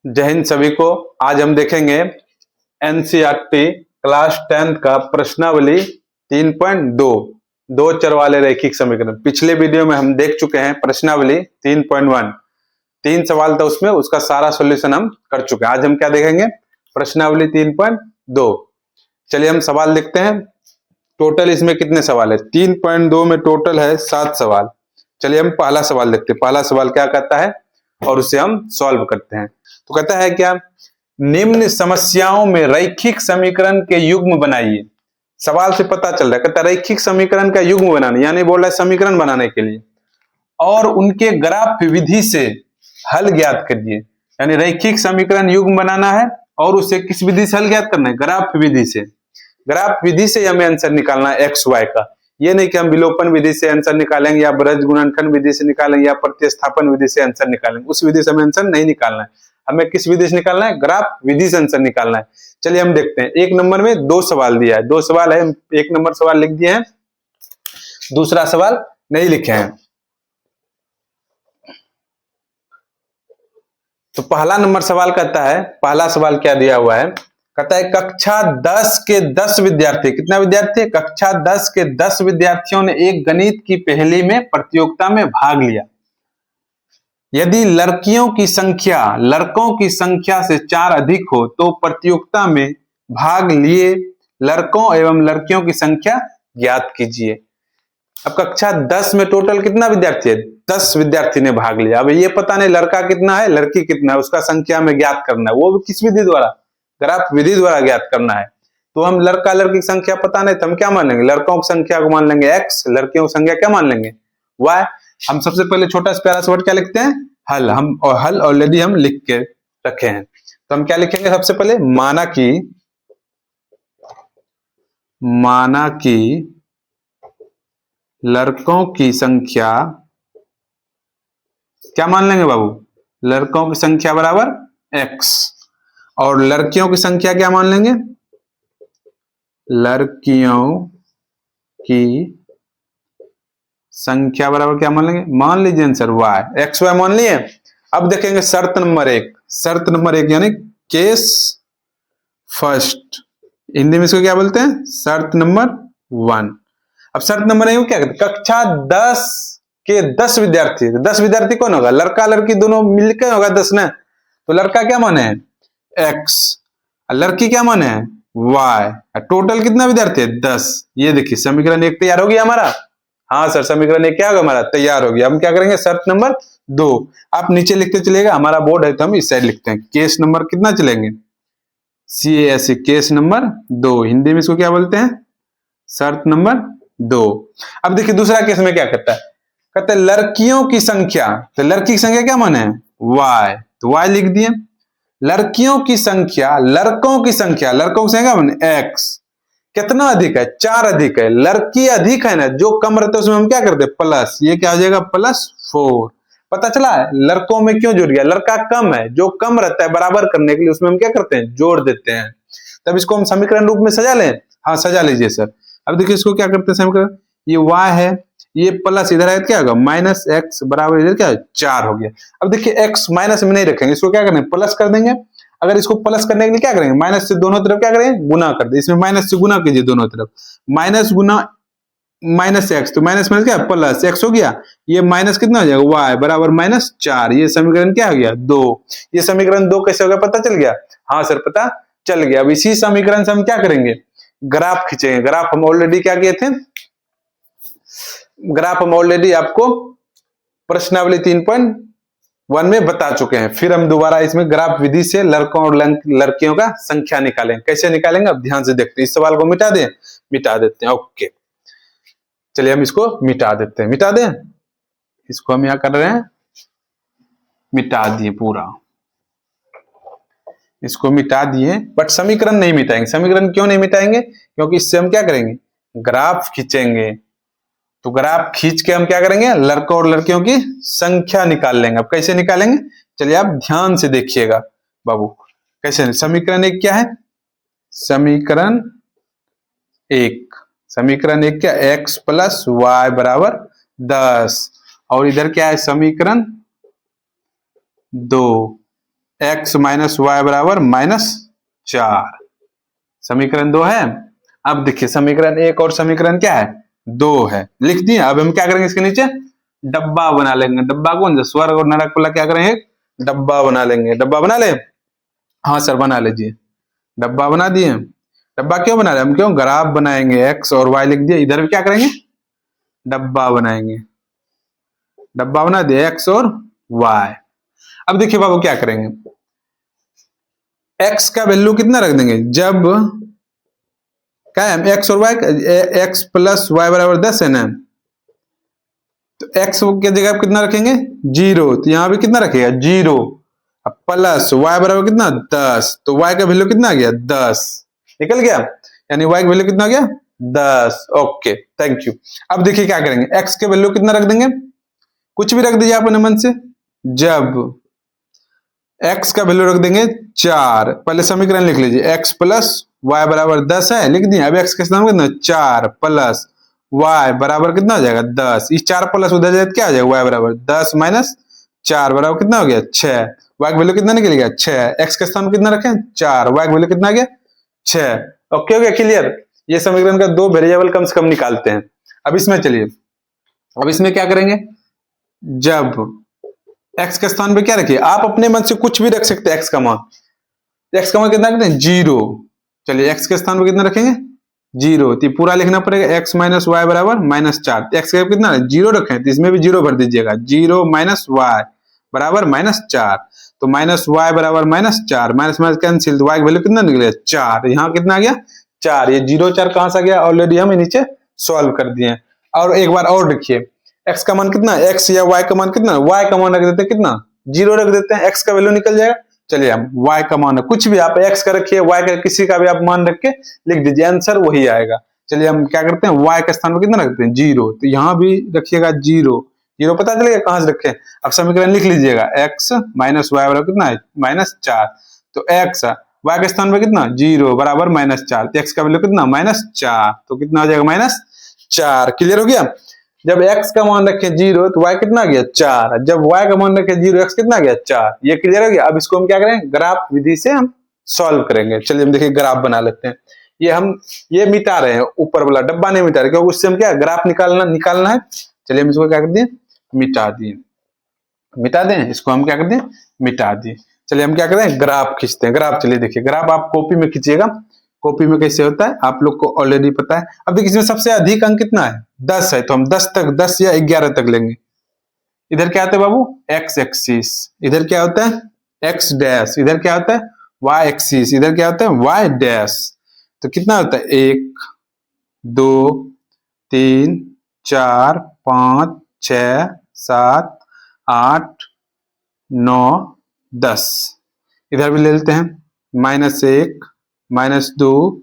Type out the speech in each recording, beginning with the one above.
जय हिंद सभी को। आज हम देखेंगे एनसीईआरटी क्लास 10 का प्रश्नावली 3.2 दो चर वाले रैखिक समीकरण। पिछले वीडियो में हम देख चुके हैं प्रश्नावली 3.1, 3 सवाल था उसमें, उसका सारा सॉल्यूशन हम कर चुके हैं। आज हम क्या देखेंगे? प्रश्नावली 3.2। चलिए हम सवाल देखते हैं। टोटल इसमें कितने सवाल है? 3.2 में टोटल है 7 सवाल। चलिए हम पहला सवाल देखते हैं। पहला सवाल क्या कहता है और उसे हम सॉल्व करते हैं। तो कहता है क्या? निम्न समस्याओं में रैखिक समीकरण के युग्म बनाइए। सवाल से पता चल रहा है, कहता है रैखिक समीकरण का युग्म बनाने, यानी बोल रहा है समीकरण बनाने के लिए, और उनके ग्राफ विधि से हल ज्ञात करिए। यानी रैखिक समीकरण युग्म बनाना है और उसे किस विधि से हल ज्ञात करना है? ग्राफ विधि से। ग्राफ विधि से हमें आंसर निकालना है एक्स वाई का। ये नहीं कि हम विलोपन विधि से आंसर निकालेंगे या ब्रज गुणनखंड विधि से निकालेंगे या प्रतिस्थापन विधि से आंसर निकालेंगे। उस विधि से हमें आंसर नहीं निकालना है। हमें किस विधि से निकालना है? ग्राफ विधि से आंसर निकालना है। चलिए हम देखते हैं। एक नंबर में 2 सवाल दिया है, 2 सवाल है, एक नंबर सवाल लिख दिए हैं, दूसरा सवाल नहीं लिखे हैं। तो पहला नंबर सवाल कहता है, पहला सवाल क्या दिया हुआ है? कहता है कक्षा 10 के 10 विद्यार्थी, कितना विद्यार्थी है? कक्षा 10 के 10 विद्यार्थियों ने एक गणित की पहेली में प्रतियोगिता में भाग लिया। यदि लड़कियों की संख्या लड़कों की संख्या से 4 अधिक हो तो प्रतियोगिता में भाग लिए लड़कों एवं लड़कियों की संख्या ज्ञात कीजिए। अब कक्षा 10 में टोटल कितना विद्यार्थी है? 10 विद्यार्थी ने भाग लिया। अब ये पता नहीं लड़का कितना है लड़की कितना है, उसका संख्या में ज्ञात करना है। वो भी किस विधि द्वारा? ग्राफ विधि द्वारा ज्ञात करना है। तो हम लड़का लड़की की संख्या पता नहीं तो हम क्या मान लेंगे? लड़कों की संख्या को मान लेंगे x, लड़कियों की संख्या क्या मान लेंगे? y। हम सबसे पहले छोटा सा प्यारा सा वर्ड क्या लिखते हैं? हल। हम और हल ऑलरेडी हम लिख के रखे हैं। तो हम क्या लिखेंगे? सबसे पहले माना कि लड़कों की संख्या क्या मान लेंगे बाबू? लड़कों की संख्या बराबर x और लड़कियों की संख्या क्या मान लेंगे? लड़कियों की संख्या बराबर क्या मान लेंगे? मान लीजिए आंसर y, x y मान लिए। अब देखेंगे शर्त नंबर 1। शर्त नंबर 1 यानी केस फर्स्ट, हिंदी में इसको क्या बोलते हैं? शर्त नंबर 1। अब शर्त नंबर 1 क्या कहते हैं? कक्षा 10 के 10 विद्यार्थी। 10 विद्यार्थी कौन होगा? लड़का लड़की दोनों मिलकर होगा 10 ना। तो लड़का क्या माने है? x, लड़की क्या माने है? y। टोटल कितना विद्यार्थी है? 10। ये देखिए समीकरण 1 तैयार हो गया हमारा। हाँ सर, समीकरण 1 क्या होगा हमारा? तैयार हो गया। हम क्या करेंगे? शर्त नंबर 2 आप नीचे लिखते चलेगा। हमारा बोर्ड है तो हम इस साइड लिखते हैं। केस नंबर कितना चलेंगे? CAS, case number 2। हिंदी में इसको क्या बोलते हैं? शर्त नंबर 2। अब देखिए दूसरा केस में क्या कहता है? कहता है लड़कियों की संख्या। तो लड़की की संख्या क्या माने है? y, तो y लिख दिए। लड़कियों की संख्या लड़कों की संख्या क्या माने? x। कितना अधिक है? 4 अधिक है। लड़की अधिक है ना, जो कम रहता है उसमें हम क्या करते हैं? प्लस। ये क्या हो जाएगा? +4। पता चला है लड़कों में क्यों जुड़ गया? लड़का कम है, जो कम रहता है बराबर करने के लिए उसमें हम क्या करते हैं? जोड़ देते हैं। तब इसको हम समीकरण रूप में सजा लें। हाँ सजा लीजिए सर। अब देखिए इसको क्या करते हैं समीकरण? ये y है, ये प्लस इधर है क्या होगा? -x बराबर इधर क्या है? 4 हो गया। अब देखिए x माइनस में नहीं रखेंगे, इसको क्या करेंगे? प्लस कर देंगे। अगर इसको प्लस करने के लिए क्या करेंगे? माइनस से दोनों तरफ क्या करेंगे? गुना कर दे। इसमें माइनस से गुना कीजिए दोनों तरफ। माइनस गुना -x, तो माइनस में क्या? प्लस x हो गया। ये माइनस कितना हो जाएगा? y बराबर -4। ये समीकरण क्या हो गया? 2। ये समीकरण 2 कैसे होगा? पता चल गया? हाँ सर पता चल गया। अब इसी समीकरण से हम क्या करेंगे? ग्राफ खींचेंगे। ग्राफ हम ऑलरेडी क्या किए थे? ग्राफ हम ऑलरेडी आपको प्रश्नावली 3.1 में बता चुके हैं। फिर हम दोबारा इसमें ग्राफ विधि से लड़कों और लड़कियों का संख्या निकालेंगे। कैसे निकालेंगे अब ध्यान से देखते हैं। इस सवाल को मिटा दें? मिटा देते हैं। ओके चलिए हम इसको मिटा देते हैं। मिटा दें? इसको हम यहाँ कर रहे हैं, मिटा दिए पूरा। इसको मिटा दिए, बट समीकरण नहीं मिटाएंगे। समीकरण क्यों नहीं मिटाएंगे? क्योंकि इससे हम क्या करेंगे? ग्राफ खींचेंगे। तो ग्राफ खींच के हम क्या करेंगे? लड़कों और लड़कियों की संख्या निकाल लेंगे। अब कैसे निकालेंगे? चलिए आप ध्यान से देखिएगा बाबू। कैसे? समीकरण 1 क्या है? समीकरण 1 क्या? x + y बराबर 10। और इधर क्या है? समीकरण 2 x माइनस वाई बराबर -4। समीकरण 2 है। अब देखिए समीकरण 1 और समीकरण क्या है, 2 है, लिख दिए। अब हम क्या करेंगे, इसके नीचे डब्बा बना लेंगे। डब्बा कौन सा, स्वर्ग और नरक वाला क्या करेंगे, डब्बा बना लेंगे। डब्बा बना ले, हाँ सर बना लीजिए। डब्बा बना दिए। डब्बा क्यों बना रहे हम, क्यों ग्राफ बनाएंगे, x और y लिख दिए। इधर भी क्या करेंगे, डब्बा बनाएंगे। डब्बा बना दिए x और y। अब देखिए बाबू क्या करेंगे, x का वैल्यू कितना रख देंगे, जब क्या है x और y, x प्लस y बराबर 10 है ना, तो x के जगह आप कितना रखेंगे 0, तो यहां भी कितना रखेगा 0। अब प्लस y बराबर कितना 10, तो y का वैल्यू कितना आ गया 10, निकल गया, यानी y का वैल्यू कितना आ गया 10। Okay thank you. अब देखिए क्या करेंगे, x के वैल्यू कितना रख देंगे, कुछ भी रख दीजिए अपने मन से। जब x का वैल्यू रख देंगे 4, पहले समीकरण लिख लीजिए, x प्लस वाई बराबर 10 है, लिख दिए। अब x के स्थान कितना 4 प्लस y बराबर कितना हो जाएगा 10, इस 4 प्लस उधर जाए क्या आ जाएगा, y बराबर 10 माइनस 4 बराबर कितना हो गया 6। y का वैल्यू कितना निकल गया 6, x के स्थान कितना रखें 4, y का वैल्यू कितना आ गया 6। ओके हो गया, क्लियर। ये समीकरण का 2 वेरिएबल कम से कम निकालते हैं। अब इसमें चलिए, अब इसमें क्या करेंगे, जब x के स्थान पे क्या रखिए, आप अपने मन से कुछ भी रख सकते हैं। x का मान कितना रखते हैं 0। चलिए x के स्थान पे कितना रखेंगे 0, तो पूरा लिखना पड़ेगा, x माइनस वाई बराबर -4। x का कितना 0 रखें, तो इसमें भी 0 भर दीजिएगा, 0 माइनस वाई बराबर -4। तो माइनस वाई बराबर -4, माइनस माइनस कैंसिल, तो y की वैल्यू कितना निकलेगा 4। यहाँ कितना आ गया 4, ये 0 4 कहां से आ गया, ऑलरेडी हम नीचे सॉल्व कर दिए। और एक बार और देखिए, x का मान कितना, x या y का मान कितना, y का मान रख देते हैं कितना 0 रख देते हैं, x का वैल्यू निकल जाएगा। चलिए हम y का मान, कुछ भी आप x का रखिए, y का किसी का भी आप मान रख के लिख दीजिए, आंसर वही आएगा। चलिए हम क्या करते हैं, y के स्थान पर कितना रखते हैं 0, तो यहाँ भी रखिएगा 0। 0 पता चलेगा कहां से रखे। अब समीकरण लिख लीजिएगा, x माइनस वाई बराबर कितना है -4, तो x y के स्थान पर कितना 0 बराबर -4, तो x का वैल्यू कितना -4, तो कितना आ जाएगा -4। क्लियर हो गया। जब x का मान रखे 0 तो y कितना आ गया 4, जब y का मान रखे 0 x कितना आ गया 4। ये क्लियर हो गया। अब इसको हम क्या करें, ग्राफ विधि से हम सॉल्व करेंगे। चलिए हम देखिए ग्राफ बना लेते हैं। ये मिटा रहे हैं, ऊपर वाला डब्बा नहीं मिटा रहे, क्योंकि उससे हम क्या ग्राफ निकालना है। चलिए हम इसको क्या कर दिए, मिटा दें इसको, हम क्या कर दें मिटा दिए। चलिए हम क्या करें, ग्राफ खींचते हैं। ग्राफ चलिए देखिए, ग्राफ आप कॉपी में खींचिएगा। कॉपी में कैसे होता है आप लोग को ऑलरेडी पता है। अब देखिए इसमें सबसे अधिक अंक कितना है 10 है, तो हम 10 या 11 तक लेंगे। इधर क्या होता है बाबू x एक्सिस, इधर क्या होता है x डैश, इधर क्या होता है y एक्सिस, इधर क्या होता है y डैश। तो कितना होता है 1 2 3 4 5 6 7 8 9 10। इधर भी ले लेते हैं, -1 -2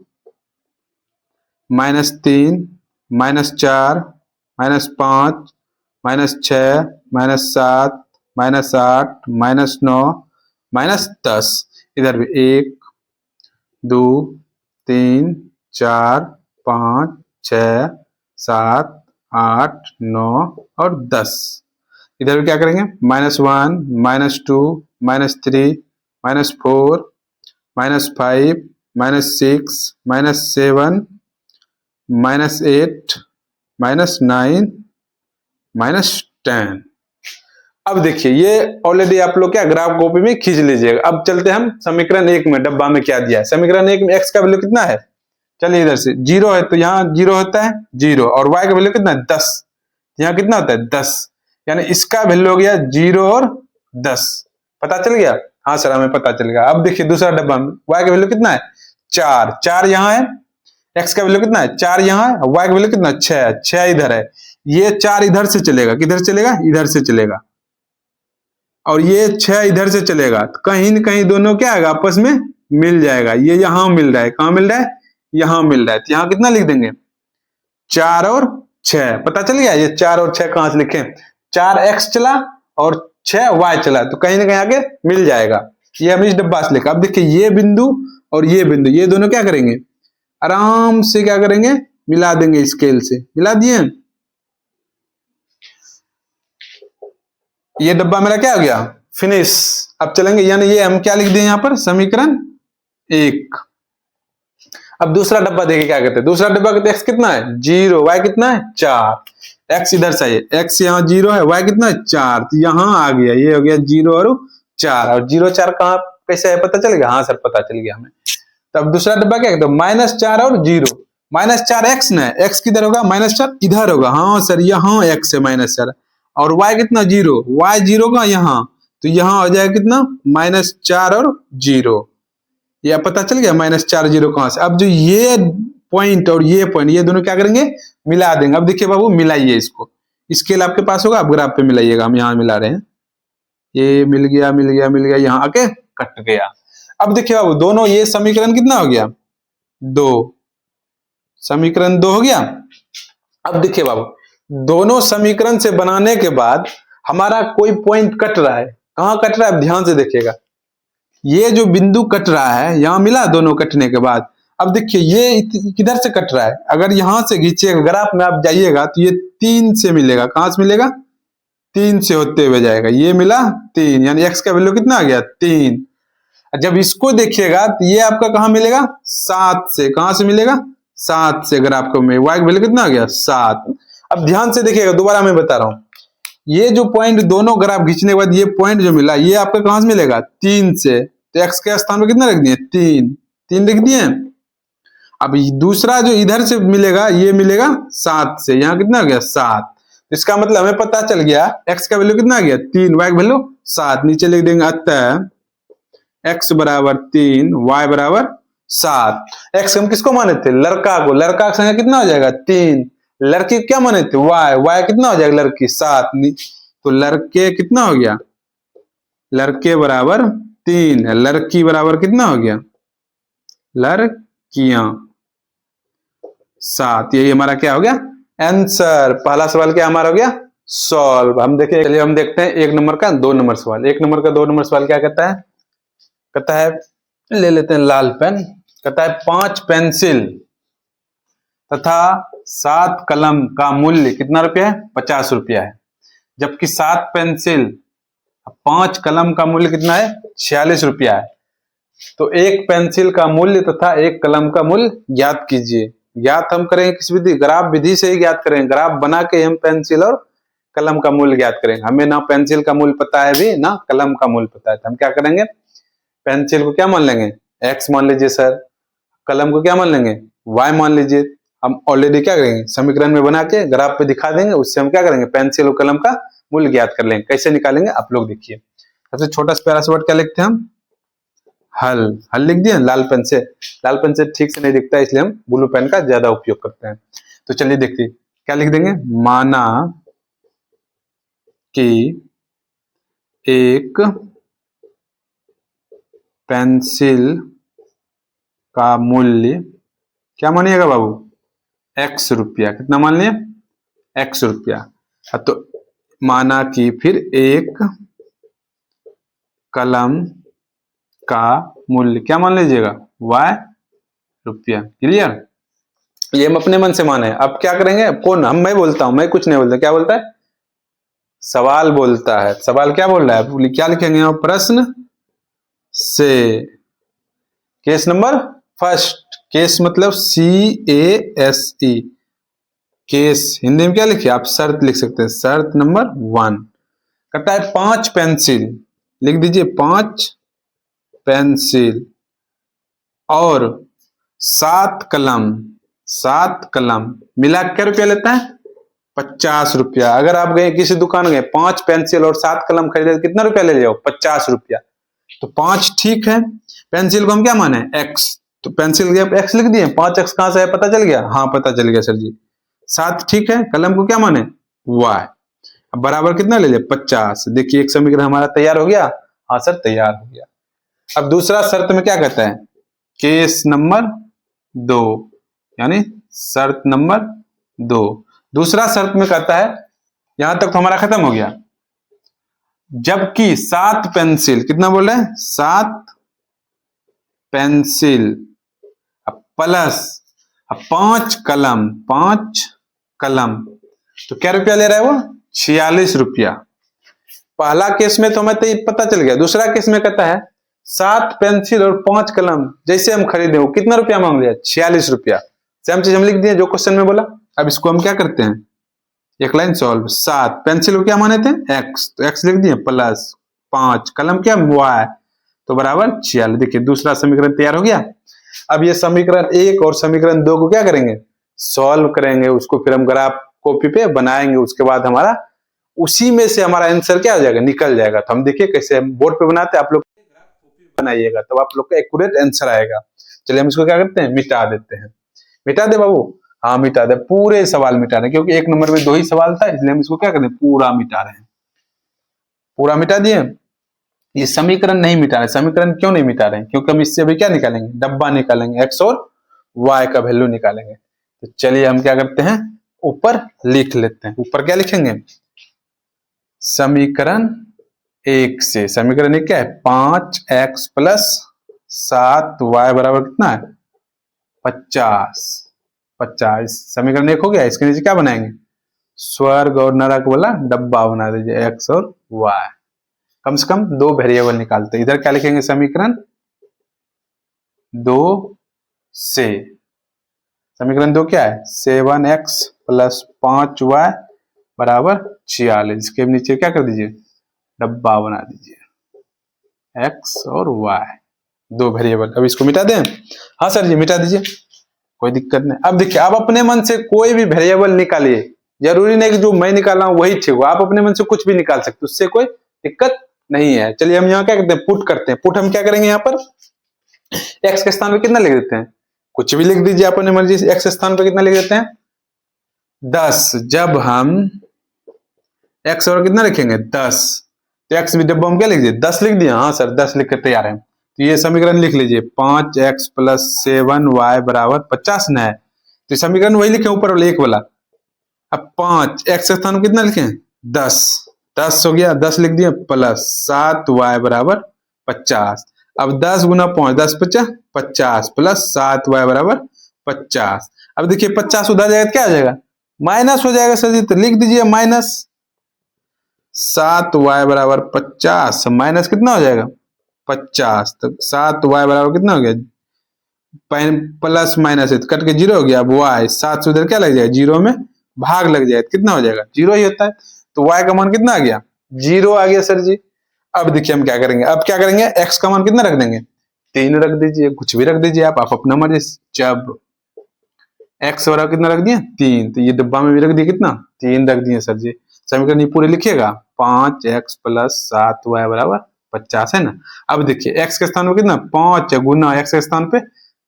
-3 -4 -5 -6 -7 -8 -9 -10। इधर भी 1 2 3 4 5 6 7 8 9 और 10। इधर भी क्या करेंगे -1 -2 -3 -4 -5 -6 -7 -8 -9 -10। अब देखिए ये ऑलरेडी आप लोग क्या ग्राफ कॉपी में खींच लीजिएगा। अब चलते हैं हम समीकरण 1 में, डब्बा में क्या दिया है। समीकरण 1 में x का वैल्यू कितना है, चलिए इधर से 0 है, तो यहाँ 0 होता है 0, और y का वैल्यू कितना है 10, यहाँ कितना होता है 10, यानी इसका वैल्यू हो गया 0 और 10। पता चल गया, हाँ सर हमें पता चल गया। अब देखिए दूसरा डब्बा में y का वैल्यू कितना है 4 यहाँ है, x का वैल्यू कितना है 4 यहाँ है, y का वैल्यू कितना 6 इधर है। ये 4 इधर से चलेगा, किधर चलेगा इधर से चलेगा, और ये 6 इधर से चलेगा, तो कहीं न कहीं दोनों क्या आएगा आपस में मिल जाएगा। ये यहाँ मिल रहा है, कहाँ मिल रहा है यहाँ मिल रहा है, तो यहाँ कितना लिख देंगे 4 और 6। पता चल गया, ये 4 और 6 कहां से लिखे, 4x चला और 6y चला, तो कहीं ना कहीं आगे मिल जाएगा। ये हम इस डब्बा से लिखा। अब देखिए ये बिंदु और ये बिंदु, ये दोनों क्या करेंगे आराम से क्या करेंगे मिला देंगे, स्केल से मिला दिए। ये डब्बा मेरा क्या हो गया फिनिश। अब चलेंगे, यानी ये हम क्या लिख दिए यहाँ पर, समीकरण 1। अब दूसरा डब्बा देखिए क्या कहते हैं। दूसरा डब्बा कहते हैं x कितना है 0, y कितना है 4। x इधर से है, x यहाँ 0 है, y कितना है 4, तो यहाँ आ गया, ये हो गया 0 और 4। और 0 4 कहाँ कैसे है पता चल गया? हाँ सर पता चल गया हमें। तब दूसरा डब्बा क्या कहते हैं, -4 और 0। -4 x न है, x किधर होगा, -4 इधर होगा। हाँ सर यहाँ x है -4, और y कितना 0, y 0 का यहाँ, तो यहाँ हो जाएगा कितना -4 और 0। ये पता चल गया -4 0 कहां से। अब जो ये पॉइंट और ये पॉइंट, ये दोनों क्या करेंगे, मिला देंगे। अब देखिए बाबू मिलाइए इसको, स्केल आपके पास होगा, आप ग्राफ पे मिलाइएगा। हम यहाँ मिला रहे हैं, ये मिल गया मिल गया मिल गया, यहाँ आके कट गया। अब देखिए बाबू दोनों, ये समीकरण कितना हो गया 2, समीकरण 2 हो गया। अब देखिए बाबू दोनों समीकरण से बनाने के बाद हमारा कोई पॉइंट कट रहा है, कहां कट रहा है, अब ध्यान से देखिएगा। ये जो बिंदु कट रहा है, यहां मिला दोनों कटने के बाद। अब देखिए ये किधर से कट रहा है, अगर यहां से खींचिएगा ग्राफ में आप जाइएगा तो ये 3 से मिलेगा। कहां से मिलेगा, 3 से होते हुए जाएगा, ये मिला 3, यानी x का वैल्यू कितना आ गया 3। जब इसको देखिएगा तो ये आपका कहां मिलेगा 7 से, कहां से मिलेगा 7 से, ग्राफ को में y का वैल्यू कितना आ गया 7। अब ध्यान से देखिएगा, दोबारा मैं बता रहा हूं, ये जो पॉइंट दोनों ग्राफ खींचने के बाद ये पॉइंट जो मिला, ये आपका कहां से मिलेगा 3 से, तो x के स्थान पर कितना रख दिए 3 लिख दिए। अब दूसरा जो इधर से मिलेगा, ये मिलेगा 7 से, यहाँ कितना हो गया 7। इसका मतलब हमें पता चल गया x का वैल्यू कितना आ गया 3, y का वैल्यू 7। नीचे लिख देंगे अतः x बराबर 3, y बराबर 7। x हम किसको माने थे, लड़का को, लड़का का संख्या कितना हो जाएगा 3, लड़की क्या माने थे y कितना हो जाएगा लड़की 7, तो लड़के कितना हो गया, लड़के बराबर 3, लड़की बराबर कितना हो गया, लड़कियां 7। यही हमारा क्या हो गया आंसर। पहला सवाल क्या हमारा हो गया सॉल्व। हम देखिए, चलिए हम देखते हैं 1 नंबर का 2 नंबर सवाल। 1 नंबर का 2 नंबर सवाल क्या कहता है, कहता है, ले लेते हैं लाल पेन, कहता है 5 पेंसिल तथा 7 कलम का मूल्य कितना रुपया है 50 रुपया है, जबकि 7 पेंसिल 5 कलम का मूल्य कितना है 46 रुपया है। तो एक पेंसिल का मूल्य तथा एक कलम का मूल्य ज्ञात कीजिए। ज्ञात हम करेंगे किस विधि, ग्राफ विधि से ही ज्ञात करेंगे। ग्राफ बना के हम पेंसिल और कलम का मूल्य ज्ञात करेंगे। हमें ना पेंसिल का मूल्य पता है भी, ना कलम का मूल्य पता है, तो हम क्या करेंगे, पेंसिल को क्या मान लेंगे x मान लीजिए सर, कलम को क्या मान लेंगे y मान लीजिए। हम ऑलरेडी क्या करेंगे, समीकरण में बना के ग्राफ पे दिखा देंगे, उससे हम क्या करेंगे पेंसिल और कलम का मूल्य ज्ञात कर लेंगे। कैसे निकालेंगे आप लोग देखिए। सबसे छोटा सा प्यारा सा वर्ड क्या लिखते हैं हम, हल। हल लिख दिए लाल पेन से। लाल पेन से ठीक से नहीं दिखता है, इसलिए हम ब्लू पेन का ज्यादा उपयोग करते हैं। तो चलिए देखिए क्या लिख देंगे, माना कि एक पेंसिल का मूल्य क्या मानिएगा बाबू x रुपया, कितना मान लिया x रुपया। तो माना कि फिर एक कलम का मूल्य क्या मान लीजिएगा y रुपया। क्लियर, ये हम अपने मन से माने। अब क्या करेंगे, कौन, मैं बोलता हूं, मैं कुछ नहीं बोलता, क्या बोलता है सवाल बोलता है। सवाल क्या बोल रहा है, क्या लिखेंगे यहाँ, प्रश्न से केस नंबर फर्स्ट। केस मतलब CASE, केस हिंदी में क्या लिखिए आप, शर्त लिख सकते हैं। शर्त नंबर 1 कहता है 5 पेंसिल, लिख दीजिए 5 पेंसिल और 7 कलम, 7 कलम मिला क्या रुपया लेता है 50 रुपया। अगर आप गए किसी दुकान गए, 5 पेंसिल और 7 कलम खरीदे, कितना रुपया ले लिया 50 रुपया। तो 5 ठीक है, पेंसिल को हम क्या माने x, तो पेंसिल के x लिख दिए। 5x कहां से है पता चल गया, हाँ पता चल गया सर जी। 7 ठीक है, कलम को क्या माने y। अब बराबर कितना ले लिया 50। देखिए एक समीकरण हमारा तैयार हो गया, हाँ सर तैयार हो गया। अब दूसरा शर्त में क्या कहता है, केस नंबर 2, यानी शर्त नंबर 2। दूसरा शर्त में कहता है, यहां तक तो हमारा खत्म हो गया, जबकि 7 पेंसिल, कितना बोल रहे हैं 7 पेंसिल प्लस 5 कलम, 5 कलम, तो क्या रुपया ले रहा है वो 46 रुपया। पहला केस में तो हमें तो पता चल गया, दूसरा केस में कहता है 7 पेंसिल और 5 कलम जैसे हम खरीदे हो, कितना रुपया मांग लिया? 46 रुपया। सेम चीज हम लिख दिए जो क्वेश्चन में बोला। अब इसको हम क्या करते हैं, एक लाइन सॉल्व। 7 पेंसिल को क्या माने थे? x, तो x लिख दिए, प्लस 5 कलम क्या? y, तो बराबर 46। देखिए दूसरा समीकरण तैयार हो गया। अब ये समीकरण 1 और समीकरण 2 को क्या करेंगे? सॉल्व करेंगे, उसको फिर हम ग्राफ कॉपी पे बनाएंगे, उसके बाद हमारा उसी में से हमारा आंसर क्या हो जाएगा? निकल जाएगा। तो हम देखिए कैसे हम बोर्ड पे बनाते हैं, आप लोग बनाइएगा तब आप लोग का एक्यूरेट आंसर आएगा। चलिए हम इसको क्या करते हैं, मिटा देते हैं। मिटा दे बाबू, हाँ मिटा दे, पूरे सवाल मिटा रहे, क्योंकि 1 नंबर में 2 ही सवाल था, इसलिए हम इसको क्या करते हैं, पूरा मिटा रहे हैं। पूरा मिटा दिए। ये समीकरण नहीं मिटा रहे। समीकरण क्यों नहीं मिटा रहे हैं? क्योंकि हम इससे अभी क्या निकालेंगे? डब्बा निकालेंगे, एक्स और वाई का वैल्यू निकालेंगे। तो चलिए हम क्या करते हैं, ऊपर लिख लेते हैं। ऊपर क्या लिखेंगे? समीकरण 1 से, समीकरण 1 क्या है? 5x प्लस 7y बराबर कितना है? 50। 50 समीकरण 1 हो गया। इसके नीचे क्या बनाएंगे? स्वर्ग और नरक वाला डब्बा बना दीजिए, x और y। कम से कम 2 वेरिएबल निकालते हैं। इधर क्या लिखेंगे? समीकरण 2 से, समीकरण 2 क्या है? 7x प्लस 5y बराबर 46। इसके नीचे क्या कर दीजिए? डब्बा बना दीजिए, x और y, 2 वेरिएबल। अब इसको मिटा दें? हाँ सर जी मिटा दीजिए, कोई दिक्कत नहीं। अब देखिए, आप अपने मन से कोई भी वेरिएबल निकालिए, जरूरी नहीं कि जो मैं निकाला हूं वही ठीक हो, आप अपने मन से कुछ भी निकाल सकते, उससे कोई दिक्कत नहीं है। चलिए हम यहाँ क्या करते हैं, पुट करते हैं। पुट हम क्या करेंगे, यहाँ पर x के स्थान पे कितना लिख देते हैं? कुछ भी लिख दीजिए अपने मर्जी से। x स्थान पे कितना लिख देते हैं? 10। जब हम x और कितना लिखेंगे? 10, तो x भी डब्बा हम क्या लिख दिए? 10 लिख दिया। हाँ सर 10 लिख कर तैयार है। तो ये समीकरण लिख लीजिए, 5x प्लस 7y बराबर 50 न है, तो समीकरण वही लिखे ऊपर वाला 1 वाला। अब 5 x के स्थान पे कितना लिखे? 10। 10 हो गया, 10 लिख दिया, प्लस 7y बराबर 50। अब 10 गुना 5, 10 50, 50 प्लस 7y बराबर 50। अब देखिए 50 उधर जाएगा क्या आ जाएगा? माइनस हो जाएगा सर जी, तो लिख दीजिए माइनस 7y बराबर 50, माइनस कितना हो जाएगा? 50। तो 7y बराबर कितना हो गया? प्लस माइनस कट के 0 हो गया। अब y 7 से उधर क्या लग जाएगा? 0 में भाग लग जाएगा, कितना हो जाएगा? 0 ही होता है। तो y का मान कितना आ गया? 0 आ गया सर जी। अब देखिए हम क्या करेंगे, अब क्या करेंगे, x का मान कितना रख देंगे? 3 रख दीजिए, कुछ भी रख दीजिए आप अपना मर्जी। जब x बराबर कितना रख दिए? 3, तो ये डब्बा में भी रख दिए कितना? 3 रख दिए सर जी। समीकरण ये पूरे लिखिएगा, 5x प्लस 7y बराबर 50 है ना। अब देखिए x के स्थान पे कितना? 5 गुना x के स्थान पे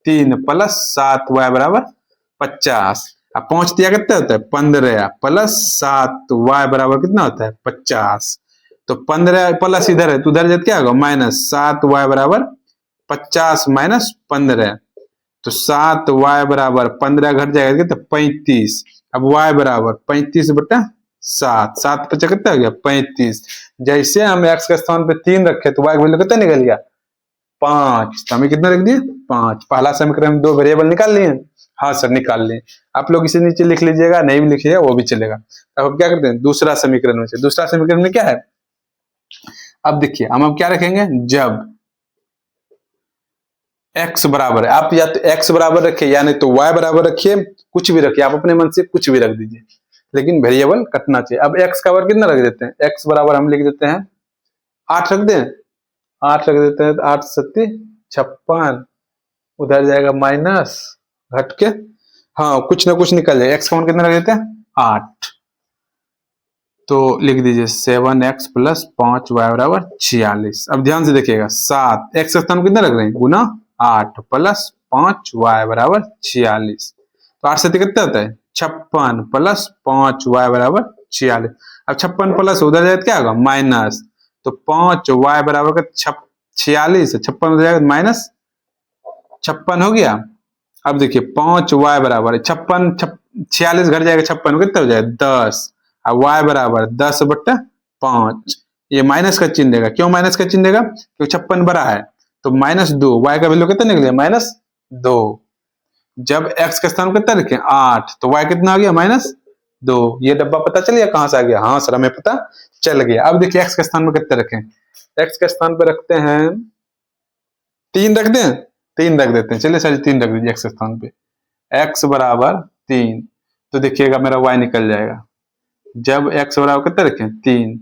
3 प्लस 7y बराबर 50। अब 5 दिया कितना होता है? 15 प्लस 7y बराबर कितना होता है? 50। तो 15 प्लस इधर है तो उधर जाते क्या होगा? माइनस 7y बराबर 50 माइनस 15, तो 7y बराबर 15 घट जाएगा कितना? 35। अब y बराबर 35 बटा 7, 7 पे कितना हो गया? 35। जैसे हम x के स्थान पे 3 रखे तो y का वैल्यू कितना निकल गया? 5। तो हमें कितना रख दिए? 5। पहला समीकरण 2 वेरिएबल निकाल लिए। हाँ सर निकाल लिए। आप लोग इसे नीचे लिख लीजिएगा, नहीं भी लिखिएगा वो भी चलेगा। अब हम क्या करते हैं, दूसरा समीकरण में से, दूसरा समीकरण में क्या है? अब देखिए हम क्या रखेंगे, जब x बराबर है, आप या तो x बराबर रखिए या नहीं तो y बराबर रखिए, कुछ भी रखिए, आप अपने मन से कुछ भी रख दीजिए, लेकिन वेरिएबल कटना चाहिए। अब x का वर्ग कितना रख देते हैं? x बराबर हम लिख देते हैं 8 रख दें, 8 रख देते हैं, 8 सत्ती 56, उधर जाएगा माइनस घट के, हाँ कुछ ना कुछ निकल जाएगा। x का मान कितना रख देते हैं? 8। तो लिख दीजिए 7x प्लस 5y बराबर 46। अब ध्यान से देखिएगा, 7 x का स्थान कितना रख रहे हैं? गुना 8 प्लस 5y बराबर 46। तो 8 से कितना होता है? 56 प्लस 5y बराबर 46। अब 56 प्लस उधर जाए क्या होगा? माइनस, तो 5y बराबर का 46, 56 हो जाएगा माइनस 56 हो गया। अब देखिए 5y बराबर 56, 46 घट जाएगा 56 कितना हो जाएगा? 10। अब y बराबर 10 बट्टा 5, ये माइनस का चिन्ह देगा। क्यों माइनस का चिन्ह देगा? क्योंकि 56 बड़ा है, तो -2, y का वैल्यू कितना निकलेगा? -2। जब x का स्थान कितना रखें? 8, तो y कितना आ गया? -2। ये डब्बा पता चल गया कहां से आ गया? हाँ सर हमें पता चल गया। अब देखिए एक्स के स्थान पर कितने रखें, एक्स के स्थान पर रखते हैं 3 रख दें, 3 रख देते हैं। चलिए सर 3 रख दीजिए एक्स के स्थान पे, एक्स बराबर 3। तो देखिएगा मेरा वाई निकल जाएगा। जब एक्स बराबर कितने रखें 3,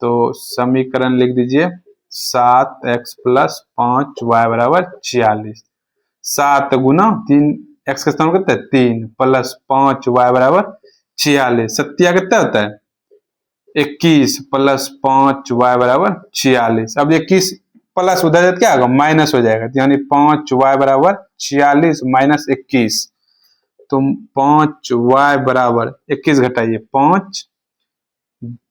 तो समीकरण लिख दीजिए 7x प्लस 5 वाई बराबर 46। 7 गुना 3, एक्स के स्थान कितना है 3 प्लस 5 वाई बराबर 46। सत्या कितना होता है 21 प्लस 5 वाई बराबर 46। अब 21 प्लस उधर क्या होगा माइनस हो जाएगा, यानी 5 वाई बराबर 46 माइनस 21। तो 5 वाई बराबर 21 घटाइए 5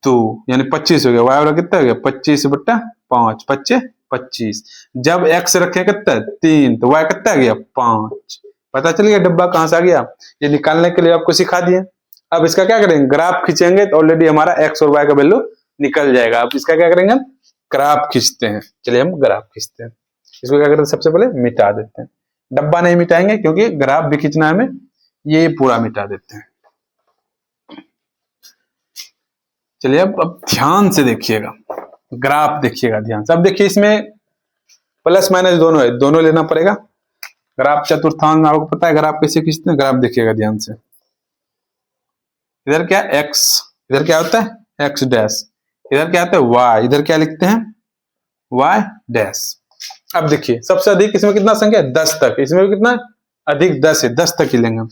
2 यानी 25 हो गया। वाई बराबर कितना हो गया 25/5, 25। जब एक्स रखे कितना 3, तो वाई कितना आ गया 5। पता चल गया डब्बा कहां से आ गया, ये निकालने के लिए आपको सिखा दिए। अब इसका क्या करेंगे, ग्राफ खींचेंगे तो ऑलरेडी हमारा एक्स और वाई का वैल्यू निकल जाएगा। अब इसका क्या करेंगे, हम ग्राफ खींचते हैं। चलिए हम ग्राफ खींचते हैं। इसको क्या करते हैं, सबसे पहले मिटा देते हैं। डब्बा नहीं मिटाएंगे क्योंकि ग्राफ भी खींचना है हमें, ये पूरा मिटा देते हैं। चलिए अब ध्यान से देखिएगा, ग्राफ देखिएगा ध्यान से। अब देखिए इसमें प्लस माइनस दोनों है, दोनों लेना पड़ेगा। ग्राफ चतुर्थांश आपको पता है ग्राफ कैसे खींचते हैं, ग्राफ देखिएगा ध्यान से। इधर क्या एक्स, इधर क्या होता है एक्स डैश, इधर क्या होता है वाई, इधर क्या लिखते हैं वाई डैश। अब देखिए सबसे अधिक इसमें कितना संख्या है 10 तक, इसमें भी कितना अधिक 10 है, 10 तक ही लेंगे हम।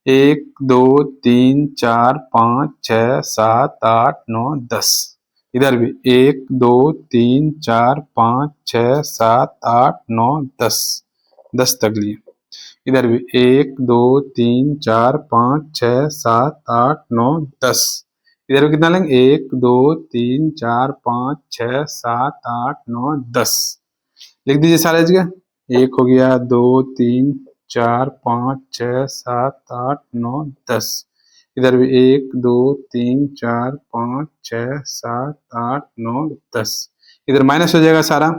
1 2 3 4 5 6 7 8 9 10। इधर भी 1 2 3 4 5 6 7 8 9 10, 10 तक लिए। इधर भी 1 2 3 4 5 6 7 8 9 10। इधर भी कितना लेंगे 1 2 3 4 5 6 7 8 9 10। लिख दीजिए सारे जगह। 1 हो गया 2 3 4 5 6 7 8 9 10। इधर भी 1 2 3 4 5 6 7 8 9 10। इधर माइनस हो जाएगा सारा।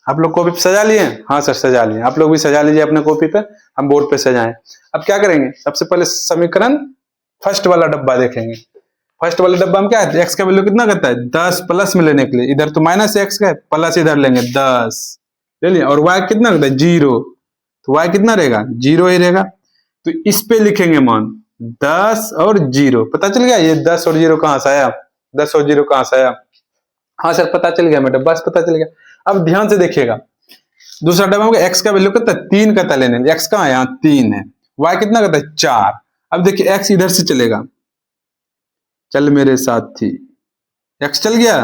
आप लोग कॉपी पे सजा लिए? हाँ सर सजा लिए। आप लोग भी सजा लीजिए अपने कॉपी पे, हम बोर्ड पे सजाएं। अब क्या करेंगे, सबसे पहले समीकरण फर्स्ट वाला डब्बा देखेंगे। फर्स्ट वाले डब्बा में क्या है, एक्स का वैल्यू कितना करता है 10 प्लस में लेने के लिए, इधर तो माइनस एक्स का है, प्लस इधर लेंगे 10 ले लिया। और वाई कितना करता है 0, तो वाई कितना रहेगा 0 ही रहेगा। तो इस पे लिखेंगे मान 10 और 0। पता चल गया ये 10 और 0 कहां से आया, 10 और 0 कहां से आया। हाँ सर पता चल गया, मैं बस पता चल गया। अब ध्यान से देखिएगा, दूसरा डब्बा में एक्स का वैल्यू कितना 3 का लेने, एक्स कहां है यहाँ 3 है। वाई कितना करता है 4। अब देखिए एक्स इधर से चलेगा, चल मेरे साथी एक्स चल गया।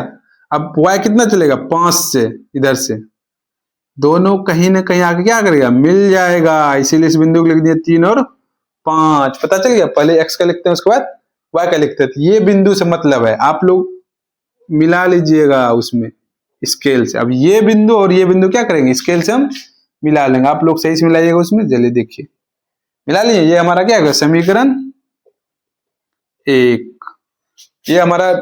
अब वाई कितना चलेगा 5 से, इधर से दोनों कहीं ना कहीं आके क्या करेगा मिल जाएगा, इसीलिए इस बिंदु को लिख दिया 3 और 5। पता चल गया, पहले एक्स का लिखते हैं उसके बाद वाई का लिखते हैं। ये बिंदु से मतलब है, आप लोग मिला लीजिएगा उसमें स्केल से। अब ये बिंदु और ये बिंदु क्या करेंगे स्केल से हम मिला लेंगे। आप लोग सही से मिलाइएगा उसमें, चलिए देखिए मिला लीजिए। ये हमारा क्या होगा समीकरण 1, ये हमारा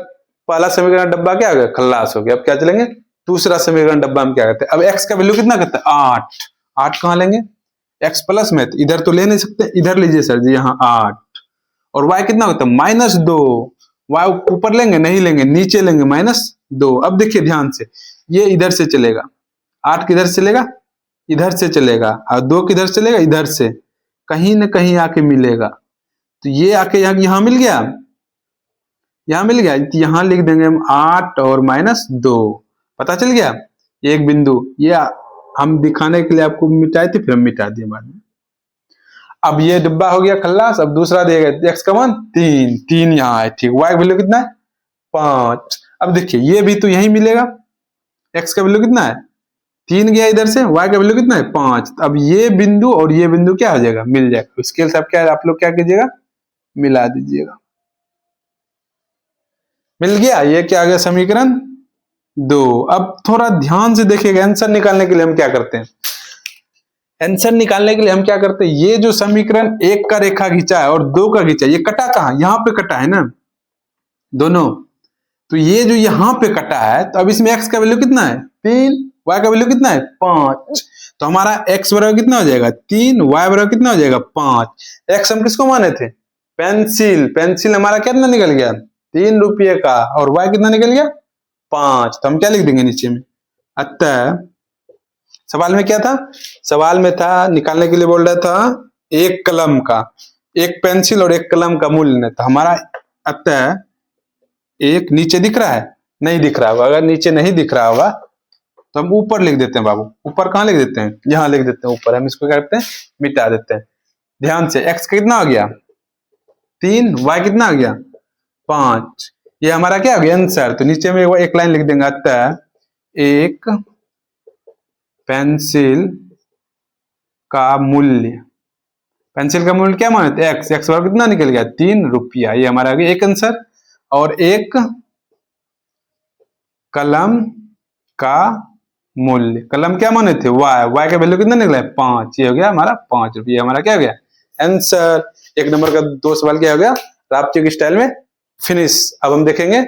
पहला समीकरण डब्बा क्या होगा खल्लास हो गया। अब क्या चलेंगे दूसरा समीकरण डब्बा में क्या करते हैं। अब एक्स का वैल्यू कितना करता है 8, 8 कहां लेंगे एक्स प्लस में, तो इधर तो ले नहीं सकते, इधर लीजिए सर जी यहाँ 8। और वाई कितना होता है -2, वाई ऊपर लेंगे नहीं लेंगे, नीचे लेंगे -2। अब देखिए ध्यान से, ये इधर से चलेगा, 8 किधर से चलेगा इधर से चलेगा, और 2 किधर से चलेगा इधर से, कहीं ना कहीं आके मिलेगा। तो ये आके यहाँ मिल गया, यहाँ मिल गया, तो यहाँ लिख देंगे हम 8 और -2। पता चल गया एक बिंदु, ये हम दिखाने के लिए आपको मिटाए थे, फिर हम मिटा दिए बाद में। अब ये डिब्बा हो गया खल्लास। अब दूसरा दिएगा एक्स का मान 3, 3 यहाँ है ठीक, वाई वैल्यू कितना है 5। अब देखिए ये भी तो यही मिलेगा, एक्स का वैल्यू कितना है 3 गया इधर से, वाई का वैल्यू कितना है 5। अब ये बिंदु और ये बिंदु क्या हो जाएगा मिल जाएगा। स्केल से आप लोग क्या कीजिएगा मिला दीजिएगा, मिल गया। ये क्या आ गया समीकरण 2। अब थोड़ा ध्यान से देखिएगा, आंसर निकालने के लिए हम क्या करते हैं, आंसर निकालने के लिए हम क्या करते हैं, ये जो समीकरण 1 का रेखा खींचा है और 2 का खींचा है, ये कटा कहां यहाँ पे कटा है ना दोनों, तो ये जो यहाँ पे कटा है, तो अब इसमें x का वैल्यू कितना है 3, y का वैल्यू कितना है 5। तो हमारा x बराबर कितना हो जाएगा 3, y बराबर कितना हो जाएगा 5। x हम किसको माने थे पेंसिल, पेंसिल हमारा कितना निकल गया 3 रुपये का, और y कितना निकल गया 5। तो हम क्या लिख देंगे नीचे में। अतः सवाल में क्या था, सवाल में था निकालने के लिए बोल रहा था एक कलम का, एक पेंसिल और एक कलम का मूल्य। तो हमारा अतः एक नीचे दिख रहा है, नहीं दिख रहा होगा, अगर नीचे नहीं दिख रहा होगा तो हम ऊपर लिख देते हैं बाबू। ऊपर कहाँ लिख देते हैं, यहाँ लिख देते हैं ऊपर। हम इसको क्या करते हैं मिटा देते हैं। ध्यान से x कितना हो गया 3, y कितना आ गया 5। ये हमारा क्या हो गया आंसर। तो नीचे में एक लाइन लिख देंगे, अतः एक पेंसिल का मूल्य, पेंसिल का मूल्य क्या माने थे x, x बराबर कितना निकल गया 3 रुपया। ये हमारा आ गया एक आंसर। और एक कलम का मूल्य, कलम क्या माने थे y, y का वैल्यू कितना निकला है 5। ये हो गया हमारा 5 रुपये। हमारा क्या हो गया आंसर। एक नंबर का 2 सवाल क्या हो गया रापची के स्टाइल में फिनिश। अब हम देखेंगे